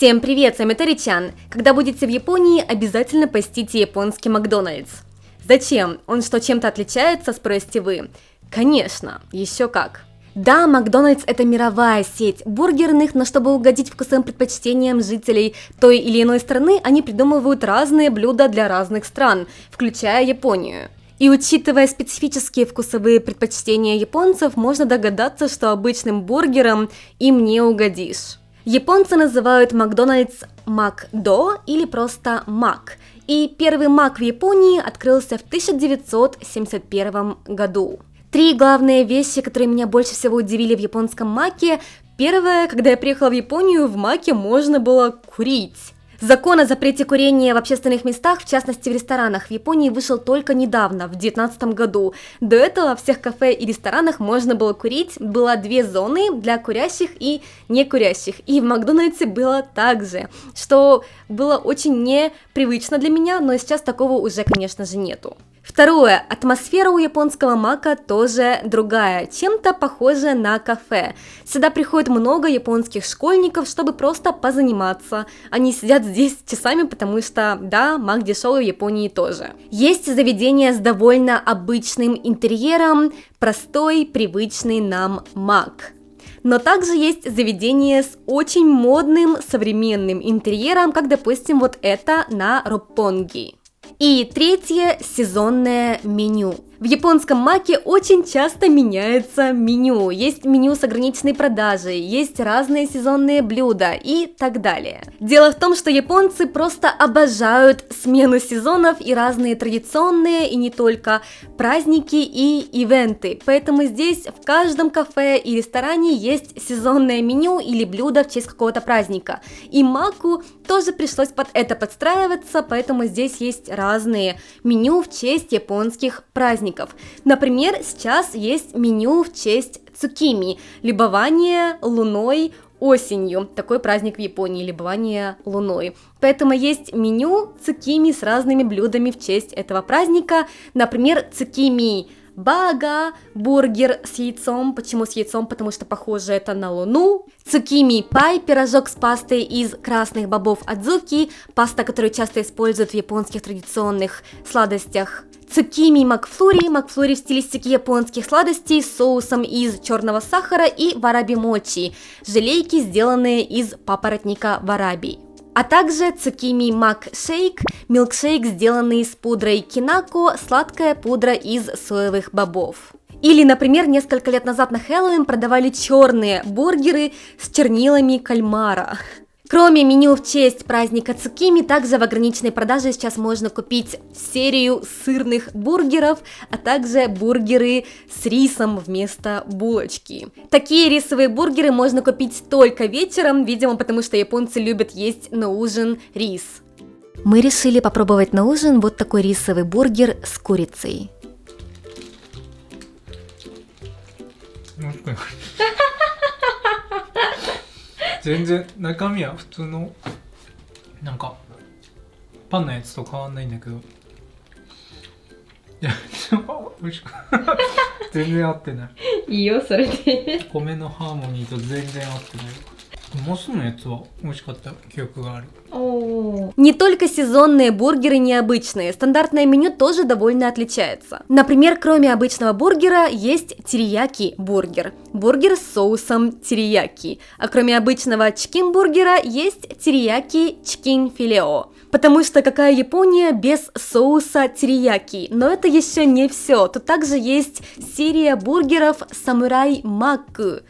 Всем привет, с вами Тори-чан. Когда будете в Японии, обязательно посетите японский Макдональдс. Зачем? Он что, чем-то отличается, спросите вы? Конечно, еще как. Да, Макдональдс — это мировая сеть бургерных, но чтобы угодить вкусовым предпочтениям жителей той или иной страны, они придумывают разные блюда для разных стран, включая Японию. И учитывая специфические вкусовые предпочтения японцев, можно догадаться, что обычным бургером им не угодишь. Японцы называют Макдональдс Макдо или просто Мак, и первый Мак в Японии открылся в 1971 году. Три главные вещи, которые меня больше всего удивили в японском Маке. Первое, когда я приехала в Японию, в Маке можно было курить. Закон о запрете курения в общественных местах, в частности в ресторанах, в Японии вышел только недавно, в 2019 году. До этого во всех кафе и ресторанах можно было курить, было две зоны для курящих и некурящих, и в Макдональдсе было так же, что было очень непривычно для меня, но сейчас такого уже, конечно же, нету. Второе. Атмосфера у японского Мака тоже другая, чем-то похожая на кафе. Сюда приходит много японских школьников, чтобы просто позаниматься. Они сидят здесь часами, потому что, да, Мак дешевый в Японии тоже. Есть заведение с довольно обычным интерьером, простой, привычный нам Мак. Но также есть заведение с очень модным современным интерьером, как, допустим, вот это на Роппонги. И третье – сезонное меню. В японском Маке очень часто меняется меню. Есть меню с ограниченной продажей, есть разные сезонные блюда и так далее. Дело в том, что японцы просто обожают смену сезонов и разные традиционные, и не только, праздники и ивенты. Поэтому здесь в каждом кафе и ресторане есть сезонное меню или блюдо в честь какого-то праздника. И Маку тоже пришлось под это подстраиваться, поэтому здесь есть разные меню в честь японских праздников. Например, сейчас есть меню в честь цукими, любование луной осенью. Такой праздник в Японии, любование луной. Поэтому есть меню цукими с разными блюдами в честь этого праздника. Например, цукими бага, бургер с яйцом. Почему с яйцом? Потому что похоже это на луну. Цукими пай, пирожок с пастой из красных бобов адзуки, паста, которую часто используют в японских традиционных сладостях. Цукими макфлури, макфлури в стилистике японских сладостей с соусом из черного сахара, и вараби-мочи, желейки, сделанные из папоротника вараби. А также цукими мак-шейк, милкшейк, сделанный с пудрой кинако, сладкая пудра из соевых бобов. Или, например, несколько лет назад на Хэллоуин продавали черные бургеры с чернилами кальмара. Кроме меню в честь праздника цукими, также в ограниченной продаже сейчас можно купить серию сырных бургеров, а также бургеры с рисом вместо булочки. Такие рисовые бургеры можно купить только вечером, видимо, потому что японцы любят есть на ужин рис. Мы решили попробовать на ужин вот такой рисовый бургер с курицей. 全然中身は普通のなんかパンのやつと変わんないんだけど、いや美味しく全然合ってない。いいよそれで。米のハーモニーと全然合ってない。モスのやつは美味しかった記憶がある。 Не только сезонные бургеры необычные, стандартное меню тоже довольно отличается. Например, кроме обычного бургера есть терияки-бургер, бургер с соусом терияки, а кроме обычного чикин-бургера есть терияки-чикин-филео. Потому что какая Япония без соуса терияки? Но это еще не все, тут также есть серия бургеров самурай-макку,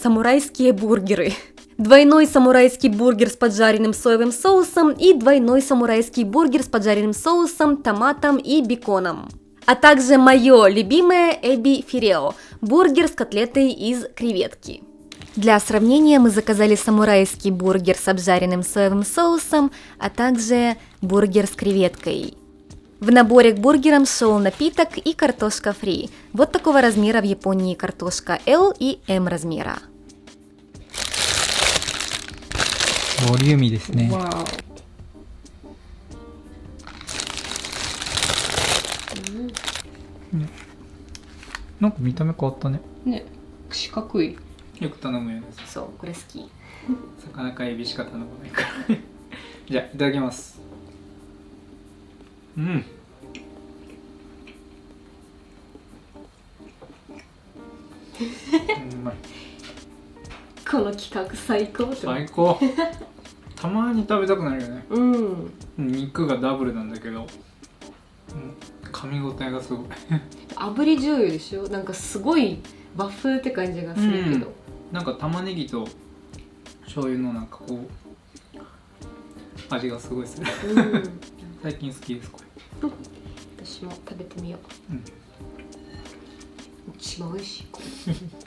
самурайские бургеры. Двойной самурайский бургер с поджаренным соевым соусом и двойной самурайский бургер с поджаренным соусом, томатом и беконом. А также мое любимое эби фирео, бургер с котлетой из креветки. Для сравнения мы заказали самурайский бургер с обжаренным соевым соусом, а также бургер с креветкой. В наборе к бургерам шел напиток и картошка фри. Вот такого размера в Японии картошка L и M размера. ボリューミーですね。なんか見た目変わったね。ね、四角い。よく頼むやつ。そう、これ好き。魚かエビしか頼まないからじゃあいただきます。うん、うまい。この企画最高。最高たまに食べたくなるよね。うん。肉がダブルなんだけど、噛み応えがすごい炙り醤油でしょ。なんかすごい和風って感じがするけど、なんか玉ねぎと醤油のなんかこう味がすごいする最近好きですこれ。私も食べてみよう。うん。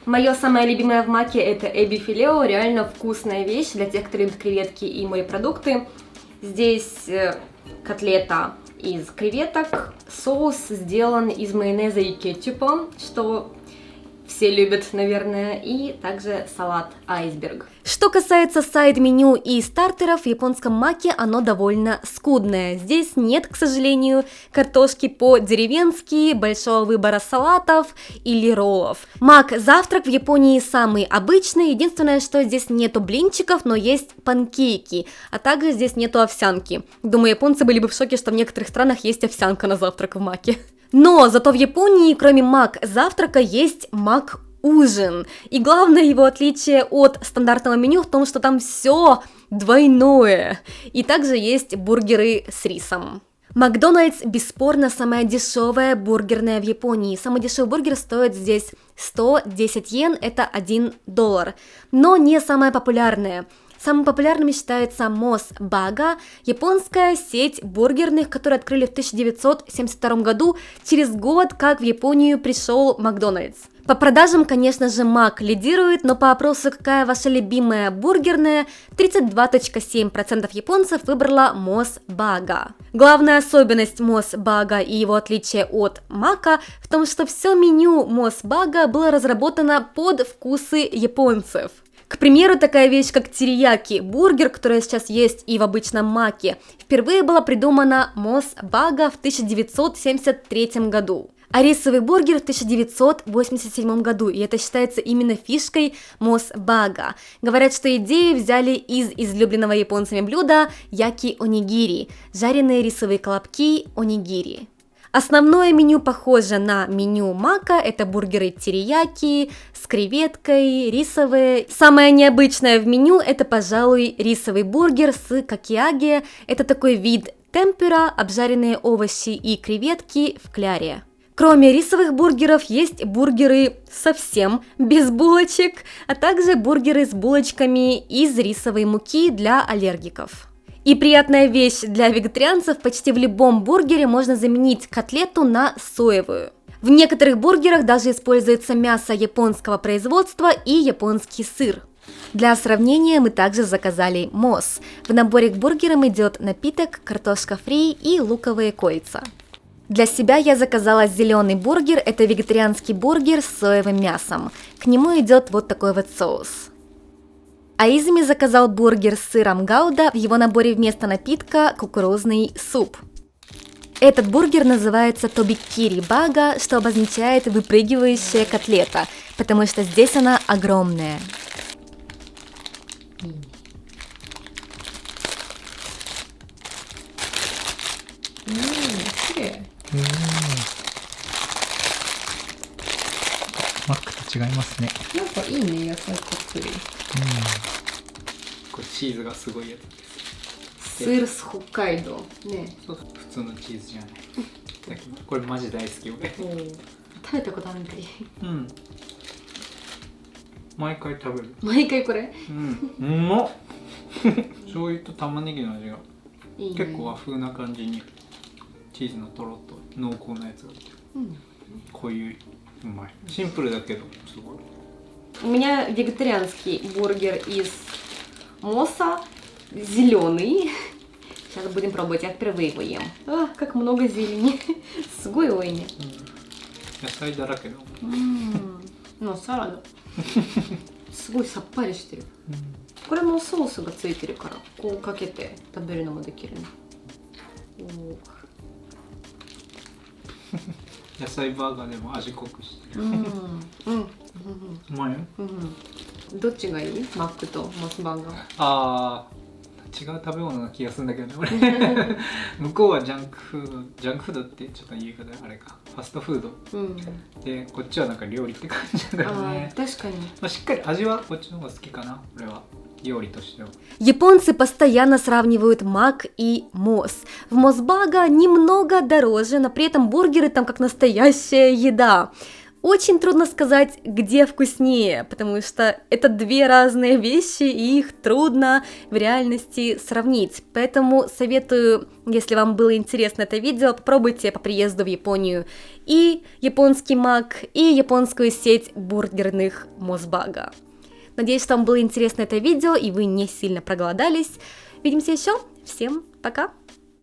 Мое самое любимое в маке это эбифилео, реально вкусная вещь для тех, кто любит креветки и морепродукты. Здесь котлета из креветок, соус сделан из майонеза и кетчупа, что все любят, наверное, и также салат айсберг. Что касается сайд-меню и стартеров, в японском маке оно довольно скудное. Здесь нет, к сожалению, картошки по-деревенски, большого выбора салатов или роллов. Мак-завтрак в Японии самый обычный, единственное, что здесь нету блинчиков, но есть панкейки, а также здесь нету овсянки. Думаю, японцы были бы в шоке, что в некоторых странах есть овсянка на завтрак в маке. Но зато в Японии, кроме мак-завтрака, есть мак-ужин. И главное его отличие от стандартного меню в том, что там все двойное. И также есть бургеры с рисом. Макдональдс бесспорно самая дешевая бургерная в Японии. Самый дешевый бургер стоит здесь 110 йен, это $1. Но не самая популярная. Самым популярным считается Мос Бага, японская сеть бургерных, которую открыли в 1972 году, через год, как в Японию пришел Макдональдс. По продажам, конечно же, Мак лидирует, но по опросу «Какая ваша любимая бургерная?» 32.7% японцев выбрала Мос Бага. Главная особенность Мос Бага и его отличие от Мака в том, что все меню Мос Бага было разработано под вкусы японцев. К примеру, такая вещь, как терияки, бургер, который сейчас есть и в обычном маке, впервые была придумана Мос Бага в 1973 году, а рисовый бургер в 1987 году, и это считается именно фишкой Мос Бага. Говорят, что идею взяли из излюбленного японцами блюда яки-онигири, жареные рисовые колобки онигири. Основное меню похоже на меню мака, это бургеры терияки с креветкой, рисовые. Самое необычное в меню это, пожалуй, рисовый бургер с какиаге, это такой вид темпура, обжаренные овощи и креветки в кляре. Кроме рисовых бургеров есть бургеры совсем без булочек, а также бургеры с булочками из рисовой муки для аллергиков. И приятная вещь для вегетарианцев, почти в любом бургере можно заменить котлету на соевую. В некоторых бургерах даже используется мясо японского производства и японский сыр. Для сравнения мы также заказали мос. В наборе к бургерам идет напиток, картошка фри и луковые кольца. Для себя я заказала зеленый бургер, это вегетарианский бургер с соевым мясом. К нему идет вот такой вот соус. А Изми заказал бургер с сыром гауда, в его наборе вместо напитка кукурузный суп. Этот бургер называется тобиккири бага, что обозначает выпрыгивающая котлета, потому что здесь она огромная. Макと違いますね。なんかいいね、野菜たっぷり。これチーズがすごいやつ。スールス北海道。ね。そう普通のチーズじゃない。これマジ大好き俺。食べたことあるんかい。うん。毎回食べる。毎回これ。うん。うまっ。醤油と玉ねぎの味がいいね。結構和風な感じにチーズのとろっと濃厚なやつが。こういううまい。シンプルだけどすごい。У меня вегетарианский бургер из моса, зеленый. Сейчас будем пробовать, я впервые его ем. А, как много зелени. Сугой ойни. 野菜だらけだ。Ну, салат. すごいさっぱりしてる。これもソースがついてるから、こうかけて食べるのもできるね。野菜バーガーでも味濃くしてる。うまいよ。どっちがいい？マックとモスバーガー。あー、違う食べ物な気がするんだけどね俺向こうはジャンクフードってちょっと言い方あれか、ファストフード、でこっちはなんか料理って感じなんだよね。確かに。まあ、しっかり味はこっちの方が好きかな俺は、料理としては。Японцы постоянно сравнивают Мак и Мос. В Мосбага немного дороже, но при этом бургеры там как настоящая еда. Очень трудно сказать, где вкуснее, потому что это две разные вещи, и их трудно в реальности сравнить. Поэтому советую, если вам было интересно это видео, попробуйте по приезду в Японию и японский Мак, и японскую сеть бургерных Мосбага. Надеюсь, что вам было интересно это видео, и вы не сильно проголодались. Увидимся еще. Всем пока!